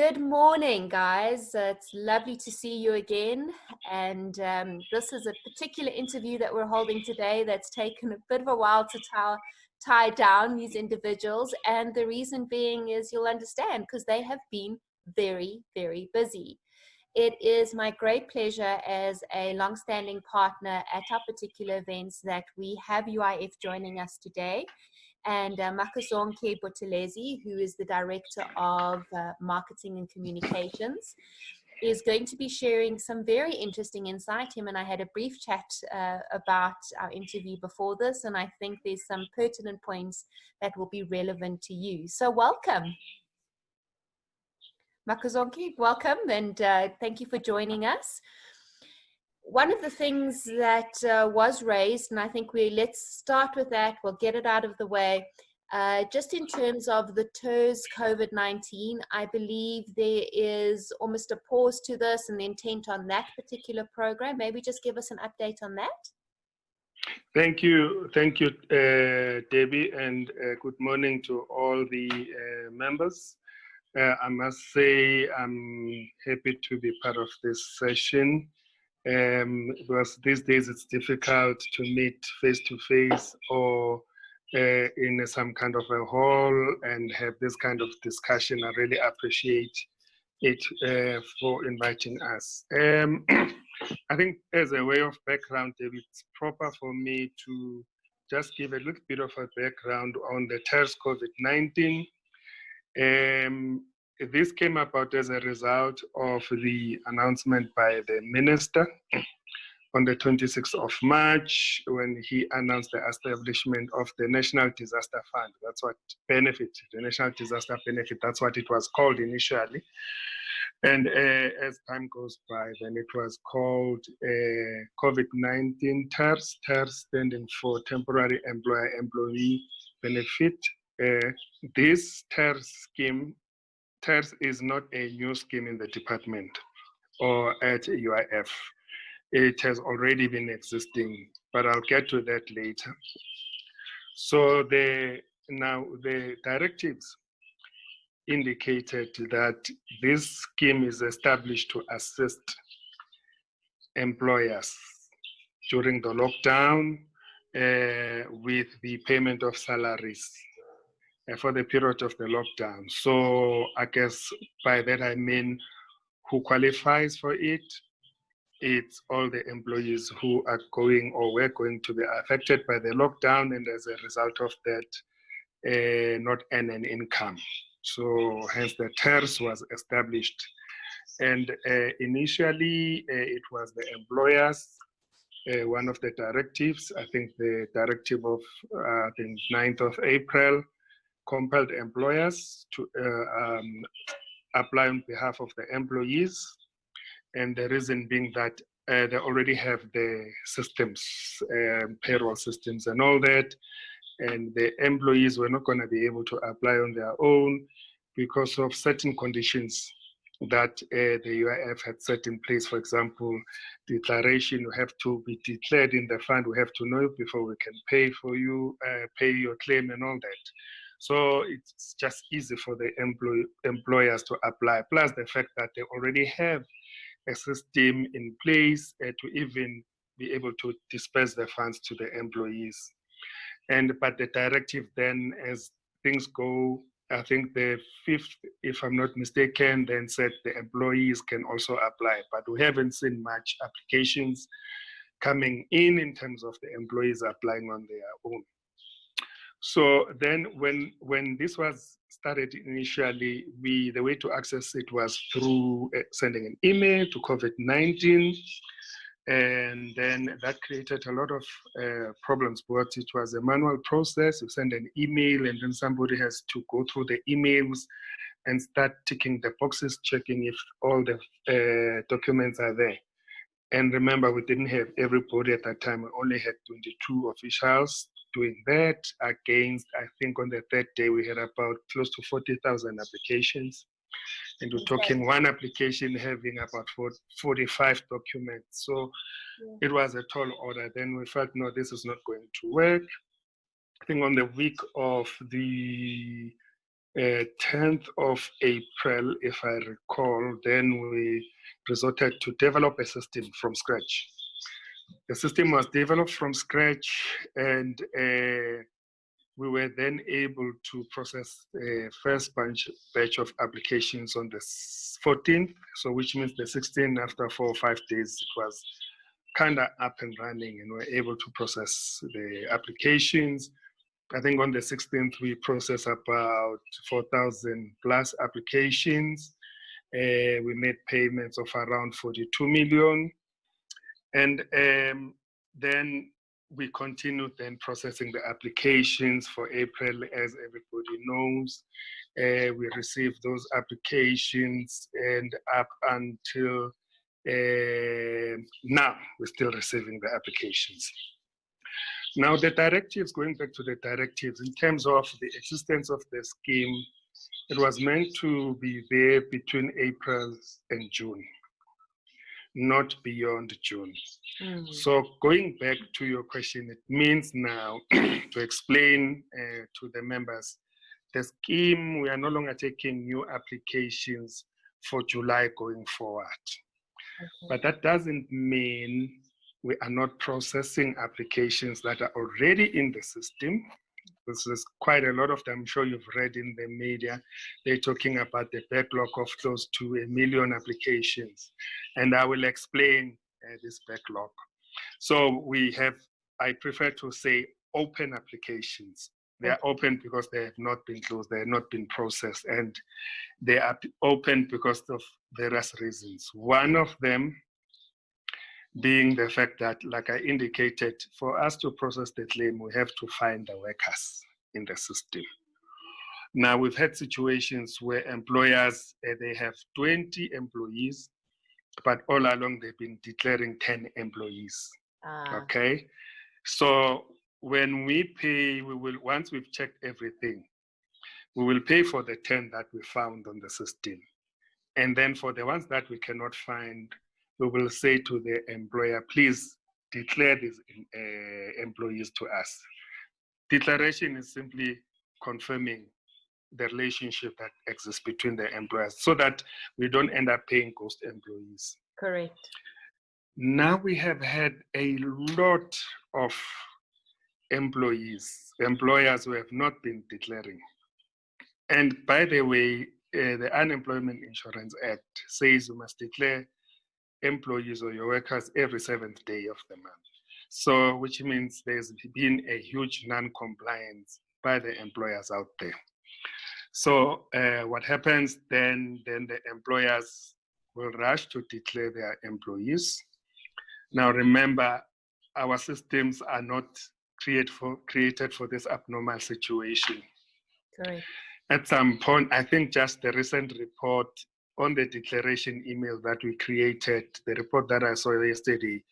Good morning, guys. It's lovely to see you again. And this is a particular interview that we're holding today that's taken a bit of a while to tie down these individuals. And the reason being is you'll understand because they have been very, very busy. It is my great pleasure as a long-standing partner at our particular events that we have UIF joining us today. And Makhosonke Buthelezi, who is the Director of Marketing and Communications, is going to be sharing some very interesting insight. Him and I had a brief chat about our interview before this, and I think there's some pertinent points that will be relevant to you. So welcome. Makhosonke, welcome, and thank you for joining us. One of the things that was raised, and I think let's start with that, we'll get it out of the way. Just in terms of the TERS COVID-19, I believe there is almost a pause to this and the intent on that particular program. Maybe just give us an update on that. Thank you, Debbie, and good morning to all the members. I must say I'm happy to be part of this session. Because these days it's difficult to meet face-to-face or in some kind of a hall and have this kind of discussion. I really appreciate it for inviting us. I think as a way of background, it's proper for me to just give a little bit of a background on the TERS COVID-19. This came about as a result of the announcement by the minister on the 26th of March when he announced the establishment of the National Disaster Fund. That's what benefit, the National Disaster Benefit, that's what it was called initially. And as time goes by, then it was called COVID-19 TERS, TERS standing for Temporary Employer-Employee Benefit. This TERS scheme, TERS is not a new scheme in the department or at UIF. It has already been existing, but I'll get to that later. So now the directives indicated that this scheme is established to assist employers during the lockdown with the payment of salaries for the period of the lockdown. So I guess by that I mean who qualifies for it. It's all the employees who are going or were going to be affected by the lockdown and as a result of that not earn an income. So hence the TERS was established. And initially it was the employers, one of the directives, I think the directive of I think 9th of April, compelled employers to apply on behalf of the employees. And the reason being that they already have the systems, payroll systems and all that. And the employees were not going to be able to apply on their own because of certain conditions that the UIF had set in place. For example, declaration, you have to be declared in the fund. We have to know you before we can pay for you, pay your claim and all that. So it's just easy for the employers to apply, plus the fact that they already have a system in place to even be able to disperse the funds to the employees. But the directive then, as things go, I think the 5th, if I'm not mistaken, then said the employees can also apply, but we haven't seen much applications coming in terms of the employees applying on their own. So then when this was started initially, the way to access it was through sending an email to COVID-19. And then that created a lot of problems, but it was a manual process. You send an email and then somebody has to go through the emails and start ticking the boxes, checking if all the documents are there. And remember, we didn't have everybody at that time. We only had 22 officials doing that against, I think on the 3rd day, we had about close to 40,000 applications. And we're talking one application having about 45 documents. So it was a tall order. Then we felt, no, this is not going to work. I think on the week of the 10th of April, if I recall, then we resorted to develop a system from scratch. The system was developed from scratch, and we were then able to process the first batch of applications on the 14th, so which means the 16th, after 4 or 5 days, it was kind of up and running, and we're able to process the applications. I think on the 16th, we processed about 4,000 plus applications. We made payments of around 42 million. And then we continued then processing the applications for April, as everybody knows. We received those applications, and up until now, we're still receiving the applications. Now, the directives, going back to the directives, in terms of the existence of the scheme, it was meant to be there between April and June, not beyond June. So going back to your question, it means now to explain to the members, the scheme, we are no longer taking new applications for July going forward. But that doesn't mean we are not processing applications that are already in the system. This is quite a lot of them. I'm sure you've read in the media. They're talking about the backlog of close to 1 million applications. And I will explain this backlog. So we have, I prefer to say, open applications. They are open because they have not been closed, they have not been processed, and they are open because of various reasons. One of them being the fact that, like I indicated, for us to process the claim, we have to find the workers in the system. Now, we've had situations where employers, they have 20 employees, but all along they've been declaring 10 employees. Okay? So when we pay, we will, once we've checked everything, we will pay for the 10 that we found on the system. And then for the ones that we cannot find, we will say to the employer, please declare these employees to us. Declaration is simply confirming the relationship that exists between the employers so that we don't end up paying ghost employees. Correct. Now we have had a lot of employers who have not been declaring. And by the way, the Unemployment Insurance Act says you must declare employees or your workers every 7th day of the month. So, which means there's been a huge non-compliance by the employers out there. So what happens then the employers will rush to declare their employees. Now remember, our systems are not created for this abnormal situation. Correct. At some point, I think just the recent report on the declaration email that we created, the report that I saw yesterday,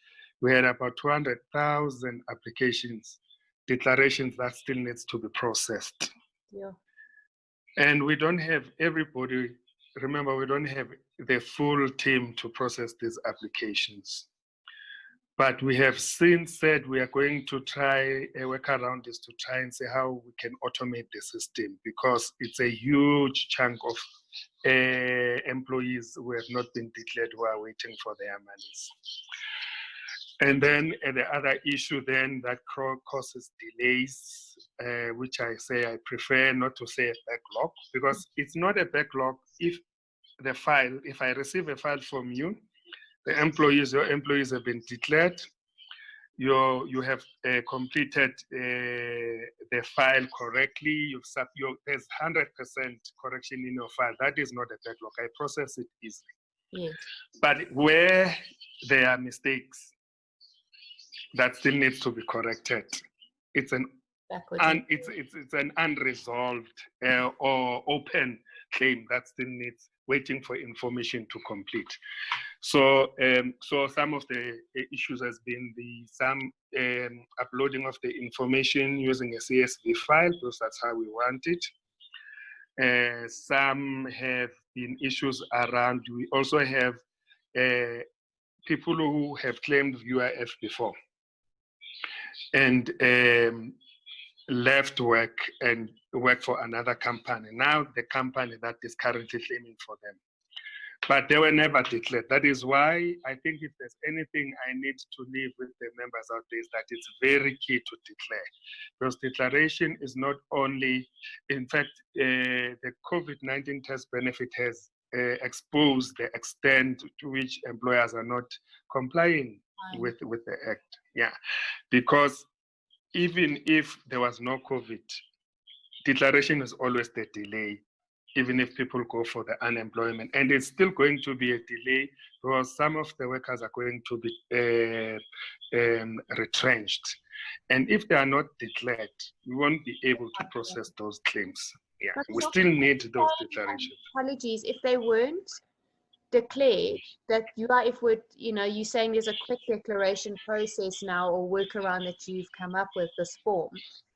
we had about 200,000 applications, declarations that still needs to be processed. Yeah. And we don't have everybody, remember, we don't have the full team to process these applications. But we have since said we are going to try a workaround is to try and see how we can automate the system, because it's a huge chunk of employees who have not been declared who are waiting for their monies. And then the other issue then that causes delays, which I say I prefer not to say a backlog, because it's not a backlog if I receive a file from you, your employees have been declared, you have completed the file correctly, there's 100% correction in your file. That is not a backlog. I process it easily. Yes. But where there are mistakes that still needs to be corrected, it's an unresolved or open claim that still needs waiting for information to complete. So, some of the issues has been some uploading of the information using a CSV file, because that's how we want it. Some have been issues around, we also have people who have claimed UIF before. And left work and work for another company. Now the company that is currently claiming for them. But they were never declared. That is why I think if there's anything I need to leave with the members out there is that it's very key to declare. Because declaration is not only, in fact, the COVID-19 test benefit has exposed the extent to which employers are not complying with the act. Yeah, because even if there was no COVID, declaration is always the delay, even if people go for the unemployment. And it's still going to be a delay because some of the workers are going to be retrenched. And if they are not declared, we won't be able to process those claims. Yeah, we still need those declarations. Apologies, if they weren't declared, that UIF would, you're saying there's a quick declaration process now or workaround that you've come up with this form.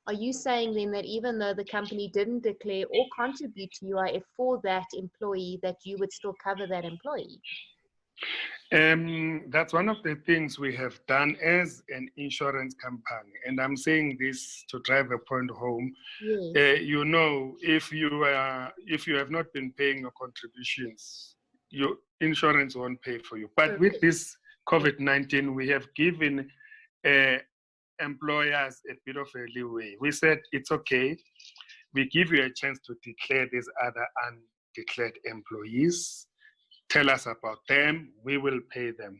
Are you saying then that even though the company didn't declare or contribute to UIF for that employee, that you would still cover that employee? That's one of the things we have done as an insurance company. And I'm saying this to drive a point home. Yes. If you have not been paying your contributions, your insurance won't pay for you. But with this COVID-19, we have given employers a bit of a leeway. We said, it's okay. We give you a chance to declare these other undeclared employees. Tell us about them. We will pay them.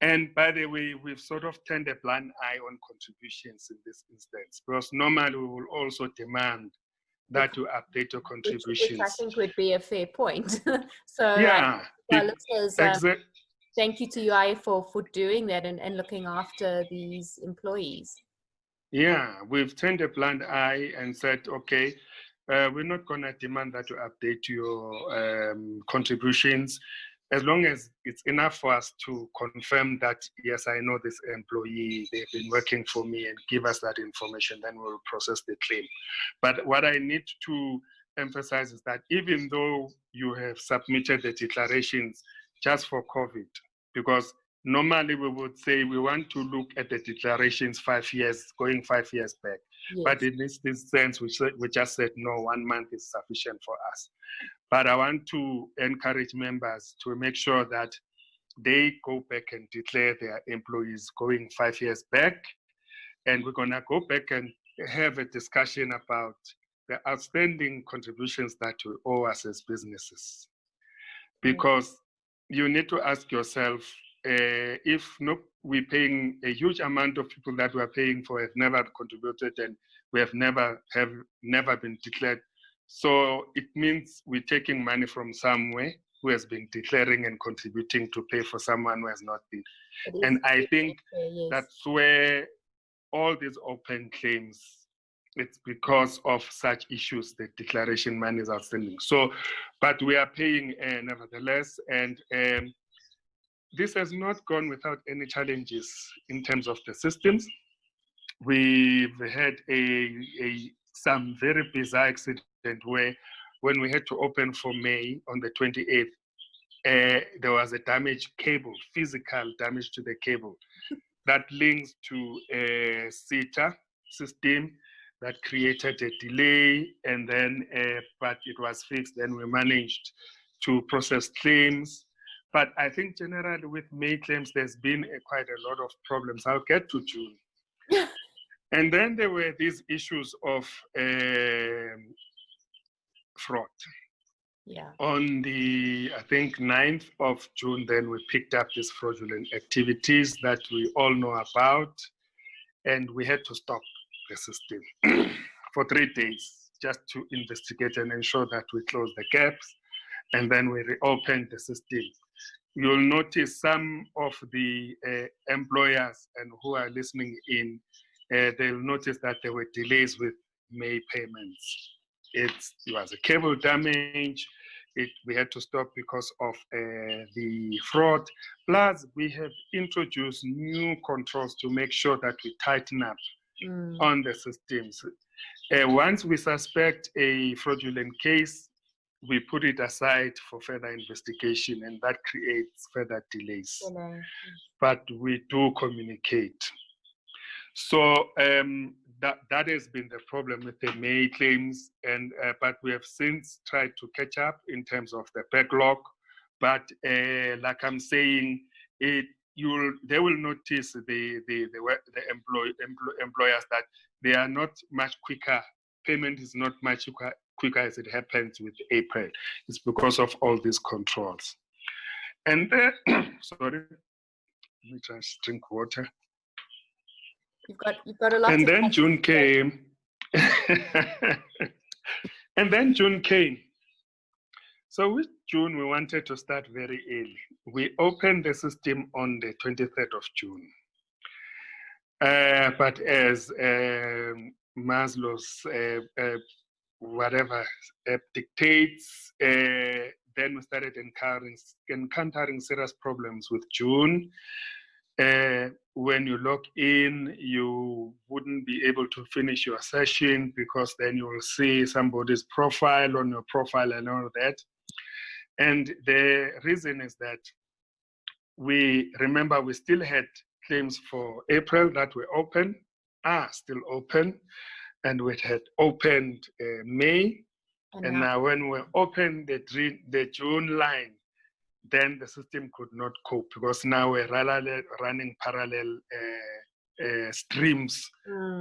And by the way, we've sort of turned a blind eye on contributions in this instance, because normally we will also demand that you update your contributions. Which I think would be a fair point. So yeah, listeners, thank you to UIF for doing that and looking after these employees. Yeah, we've turned a blind eye and said, okay, we're not going to demand that you update your contributions, as long as it's enough for us to confirm that, yes, I know this employee, they've been working for me, and give us that information, then we'll process the claim. But what I need to emphasize is that even though you have submitted the declarations just for COVID, because normally we would say we want to look at the declarations 5 years, going 5 years back. Yes. But in this sense, we just said, no, 1 month is sufficient for us. But I want to encourage members to make sure that they go back and declare their employees going 5 years back. And we're going to go back and have a discussion about the outstanding contributions that you owe us as businesses. Because you need to ask yourself, if we're paying a huge amount of people that we're paying for have never contributed and we have never been declared. So it means we're taking money from somewhere who has been declaring and contributing to pay for someone who has not been. And I think that's where all these open claims, it's because of such issues, the declaration money is outstanding. So, but we are paying nevertheless, and this has not gone without any challenges in terms of the systems. We've had some very bizarre accident where when we had to open for May on the 28th, there was a damaged cable, physical damage to the cable that links to a SETA system that created a delay, and then, but it was fixed. Then we managed to process claims. But I think generally with May claims, there's been quite a lot of problems. I'll get to June. And then there were these issues of fraud. Yeah. On the, I think, 9th of June, then we picked up these fraudulent activities that we all know about, and we had to stop the system for 3 days just to investigate and ensure that we close the gaps, and then we reopened the system. You'll notice some of the employers and who are listening in, they'll notice that there were delays with May payments. It was a cable damage. We had to stop because of the fraud. Plus, we have introduced new controls to make sure that we tighten up on the systems. Once we suspect a fraudulent case, we put it aside for further investigation, and that creates further delays. But we do communicate. So that has been the problem with the May claims, and but we have since tried to catch up in terms of the backlog. But like I'm saying, they will notice the employers that they are not much quicker. Payment is not much quicker as it happens with April. It's because of all these controls. And sorry, let me just drink water. You've got a lot. And then June came. And then June came. So with June, we wanted to start very early. We opened the system on the 23rd of June. But as Maslow's whatever dictates, then we started encountering serious problems with June. When you log in, you wouldn't be able to finish your session because then you will see somebody's profile on your profile and all that. And the reason is that we still had claims for April that were open, still open, and we had opened May. And now when we opened the June line, then the system could not cope because now we're running parallel streams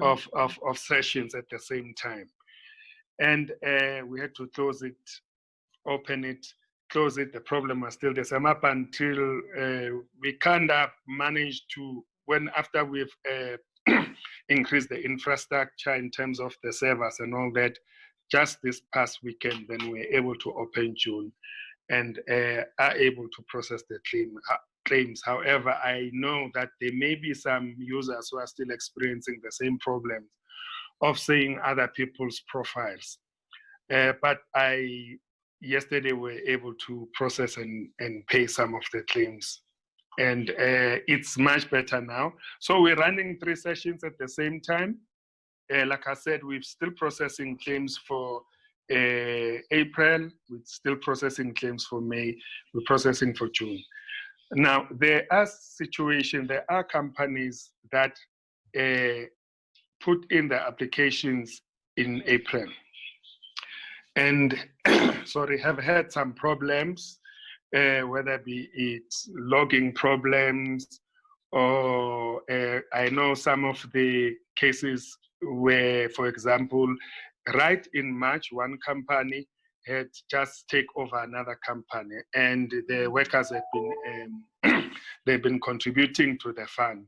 of sessions at the same time. And we had to close it, open it, close it. The problem was still the same up until we kind of managed to, after we've increased the infrastructure in terms of the servers and all that, just this past weekend, then we were able to open June and are able to process the claims. However, I know that there may be some users who are still experiencing the same problems of seeing other people's profiles. But yesterday we were able to process and pay some of the claims. And it's much better now. So we're running 3 sessions at the same time. Like I said, we're still processing claims for April, we're still processing claims for May, we're processing for June. Now, there are companies that put in their applications in April and have had some problems, whether it's logging problems or I know some of the cases where, for example, right in March, one company had just taken over another company, and the workers have they've been contributing to the fund.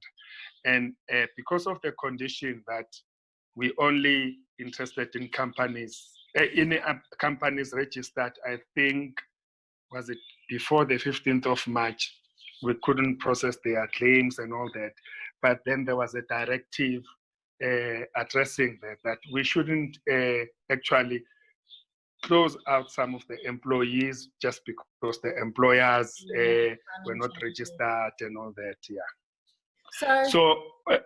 And because of the condition that we only interested in companies registered, I think, was it before the 15th of March, we couldn't process their claims and all that. But then there was a directive addressing that we shouldn't actually close out some of the employees just because the employers were not registered and all that. Yeah. So I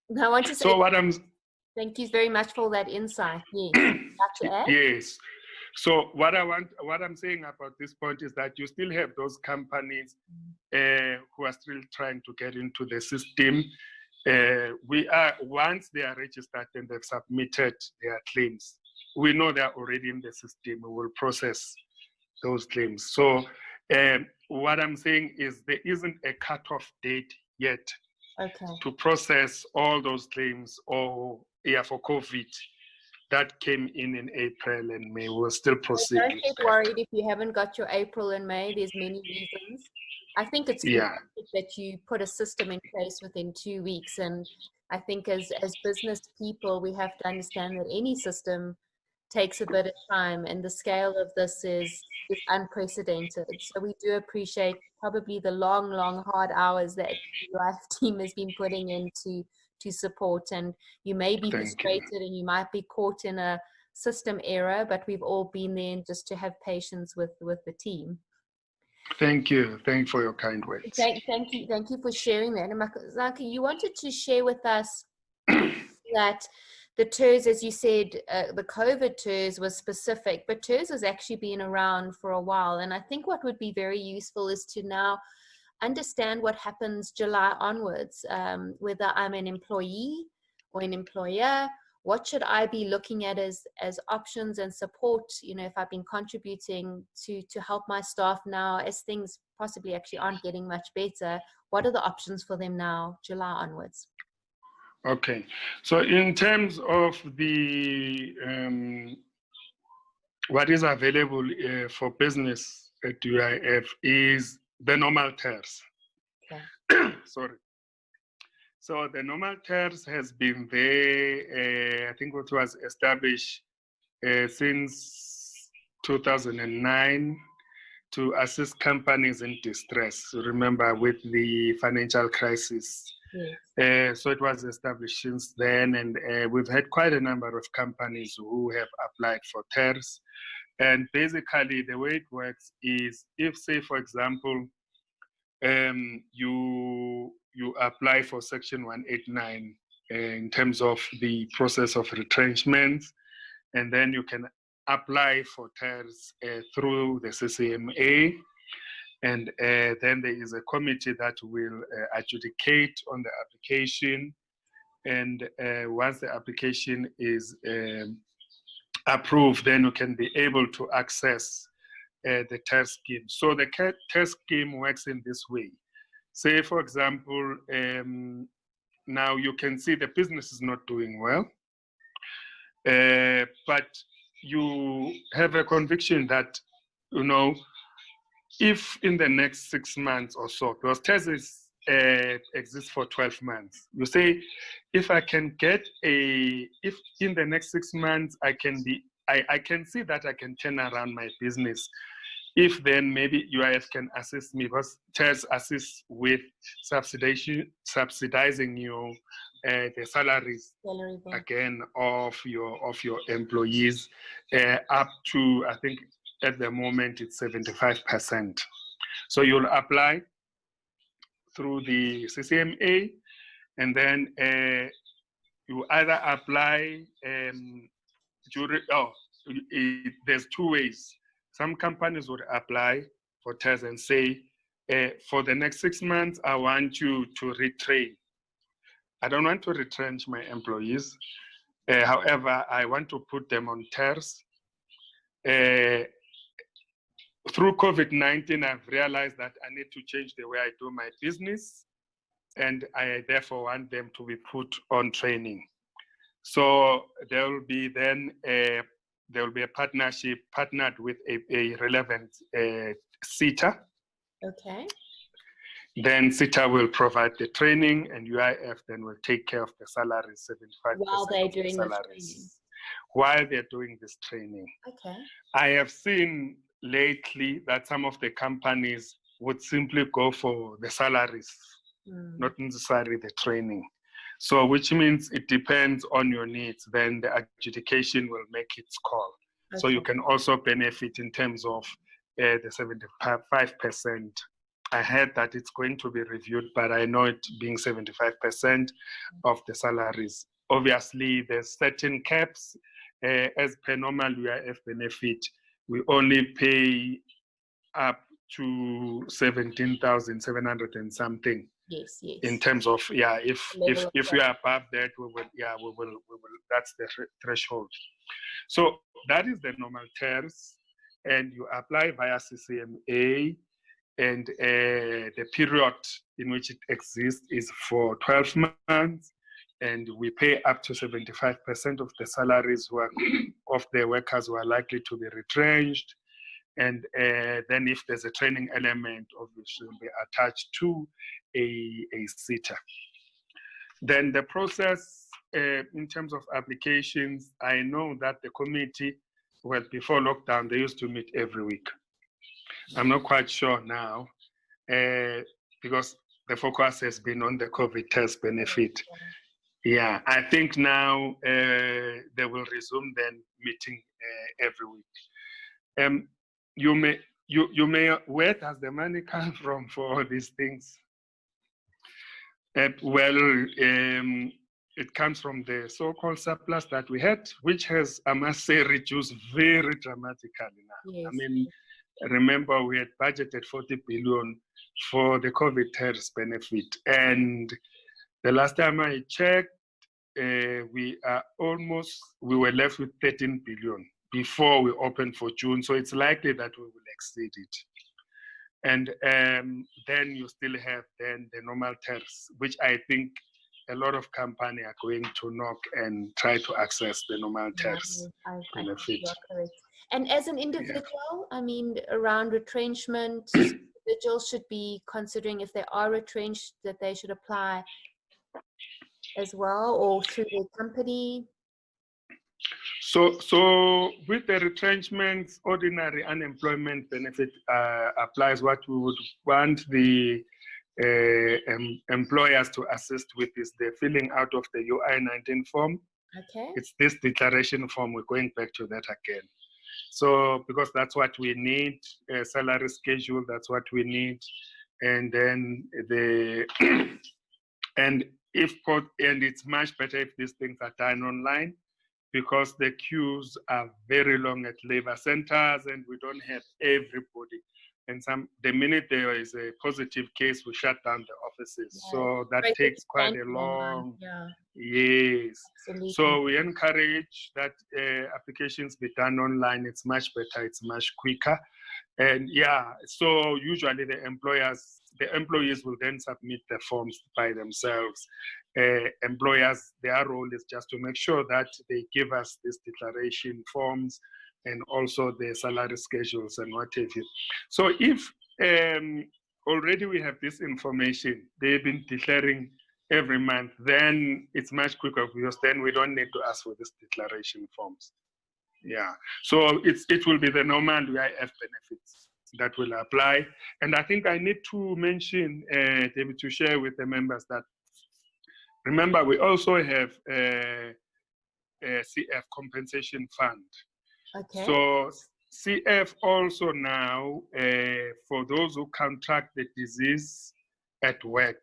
want to say, so what I'm thank you very much for that insight. Yes. Yes. So what I'm saying about this point is that you still have those companies who are still trying to get into the system. Once they are registered and they've submitted their claims, we know they're already in the system. We will process those claims. So what I'm saying is there isn't a cutoff date yet to process all those claims for COVID that came in April and May. We'll still proceed. Don't get worried if you haven't got your April and May. There's many reasons. I think it's fantastic that you put a system in place within 2 weeks. And I think as business people, we have to understand that any system takes a bit of time, and the scale of this is unprecedented. So we do appreciate probably the long, hard hours that the UIF team has been putting in to support. And you may be frustrated and you might be caught in a system error, but we've all been there just to have patience with the team. Thank you. Thank you for your kind words. Thank you for sharing that. And Makhosonke, you wanted to share with us that the TERS, as you said, the COVID TERS was specific, but TERS has actually been around for a while. And I think what would be very useful is to now understand what happens July onwards, whether I'm an employee or an employer? What should I be looking at as options and support, you know, if I've been contributing to help my staff now, as things possibly actually aren't getting much better? What are the options for them now, July onwards? Okay, so in terms of the what is available for business at UIF is the normal TERS. Okay. Sorry. So the normal TERS has been there, I think it was established since 2009 to assist companies in distress. Remember, with the financial crisis. Yes. So it was established since then, and we've had quite a number of companies who have applied for TERS. And basically, the way it works is, if, say, for example, you apply for Section 189 in terms of the process of retrenchment, and then you can apply for TERS through the CCMA, and then there is a committee that will adjudicate on the application, and once the application is approved, then you can be able to access the TERS scheme. So the TERS scheme works in this way. Say, for example, now you can see the business is not doing well, but you have a conviction that, you know, if in the next 6 months or so, because TERS exists for 12 months, you say, if I can get if in the next 6 months I can see that I can turn around my business, if then maybe UIF can assist me, because TERS assists with subsidizing you the salaries again of your employees up to, I think at the moment it's 75%. So you'll apply through the CCMA, and then you either apply there's two ways. Some companies would apply for TERS and say, for the next 6 months, I want you to retrain. I don't want to retrench my employees. However, I want to put them on TERS. Through COVID-19, I've realized that I need to change the way I do my business, and I therefore want them to be put on training. So there will be then a partnership partnered with a relevant SETA. Okay. Then SETA will provide the training, and UIF then will take care of the salaries, 75% while they're of doing the salaries. While they're doing this training. Okay. I have seen lately that some of the companies would simply go for the salaries, not necessarily the training. So which means it depends on your needs, then the adjudication will make its call. Okay. So you can also benefit in terms of the 75%. I heard that it's going to be reviewed, but I know it being 75% of the salaries. Obviously, there's certain caps. As per normal UIF benefit, we only pay up to 17,700 and something. Yes, yes. In terms of, if we are above that, we will. That's the threshold. So that is the normal TERS, and you apply via CCMA, and the period in which it exists is for 12 months, and we pay up to 75% of the salaries of the workers who are likely to be retrenched. And then if there's a training element, obviously will be attached to a SETA. Then the process in terms of applications, I know that the committee, well, before lockdown, they used to meet every week. I'm not quite sure now, because the focus has been on the COVID test benefit. Yeah, I think now they will resume then meeting every week. You may, where does the money come from for all these things? It comes from the so-called surplus that we had, which has, I must say, reduced very dramatically now. Yes. I mean, remember we had budgeted 40 billion for the COVID TERS benefit, and the last time I checked, we were left with 13 billion before we opened for June. So it's likely that we will exceed it. And then you still have then the normal tariffs, which I think a lot of companies are going to knock and try to access the normal tariffs benefit. And as an individual, I mean, around retrenchment, individuals should be considering if they are retrenched that they should apply as well, or through their company. So with the retrenchment, ordinary unemployment benefit applies. What we would want the employers to assist with is the filling out of the UI-19 form. Okay. It's this declaration form. We're going back to that again. So because that's what we need, a salary schedule, that's what we need. And then and it's much better if these things are done online, because the queues are very long at labor centers and we don't have everybody. And the minute there is a positive case, we shut down the offices. Yeah. So that takes quite a long, yes. Absolutely. So we encourage that applications be done online. It's much better, it's much quicker. And yeah, so usually the employees will then submit the forms by themselves. Employers, their role is just to make sure that they give us these declaration forms and also the salary schedules and what have you. So if already we have this information, they've been declaring every month, then it's much quicker because then we don't need to ask for these declaration forms. Yeah, so it will be the normal UIF benefits that will apply. And I think I need to mention, David, to share with the members that, remember, we also have a CF compensation fund. Okay. So CF also now, for those who contract the disease at work,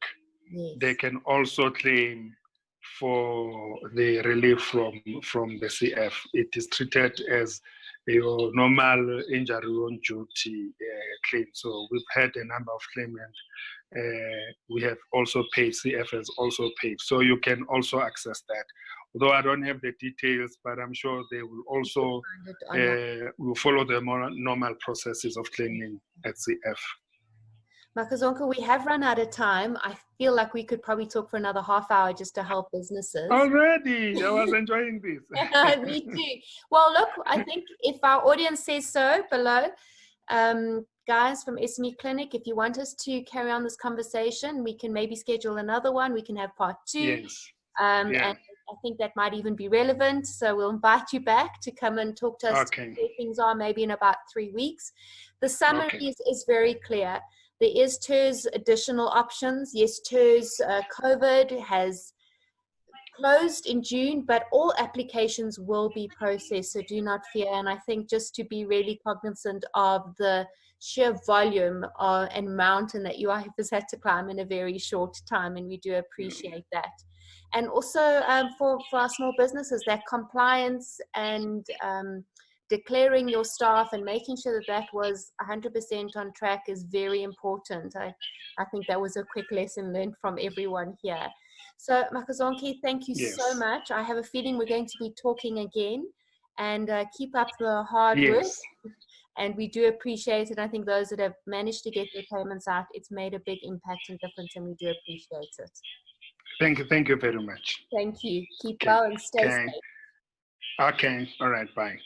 yes, they can also claim for the relief from the CF. It is treated as your normal injury on duty claim. So we've had a number of claimants. We have also paid, CF has also paid. So you can also access that. Although I don't have the details, but I'm sure they will also will follow the more normal processes of claiming at CF. Makhosonke, we have run out of time. I feel like we could probably talk for another half hour just to help businesses. Already, I was enjoying this. Me too. Well, look, I think if our audience says so below, guys from SMME Clinic, if you want us to carry on this conversation, we can maybe schedule another one. We can have part 2. Yes. And I think that might even be relevant. So we'll invite you back to come and talk to us where things are maybe in about 3 weeks. The summary is very clear. There is TERS additional options. Yes, TERS COVID has closed in June, but all applications will be processed, so do not fear. And I think just to be really cognizant of the sheer volume and mountain that UIF has had to climb in a very short time, and we do appreciate that. And also for our small businesses, that compliance and declaring your staff and making sure that that was 100% on track is very important. I think that was a quick lesson learned from everyone here. So Makhosonke, thank you so much. I have a feeling we're going to be talking again, and keep up the hard work. And we do appreciate it. I think those that have managed to get their payments out, it's made a big impact and difference, and we do appreciate it. Thank you very much. Thank you. Keep well and stay safe. Okay, all right, bye.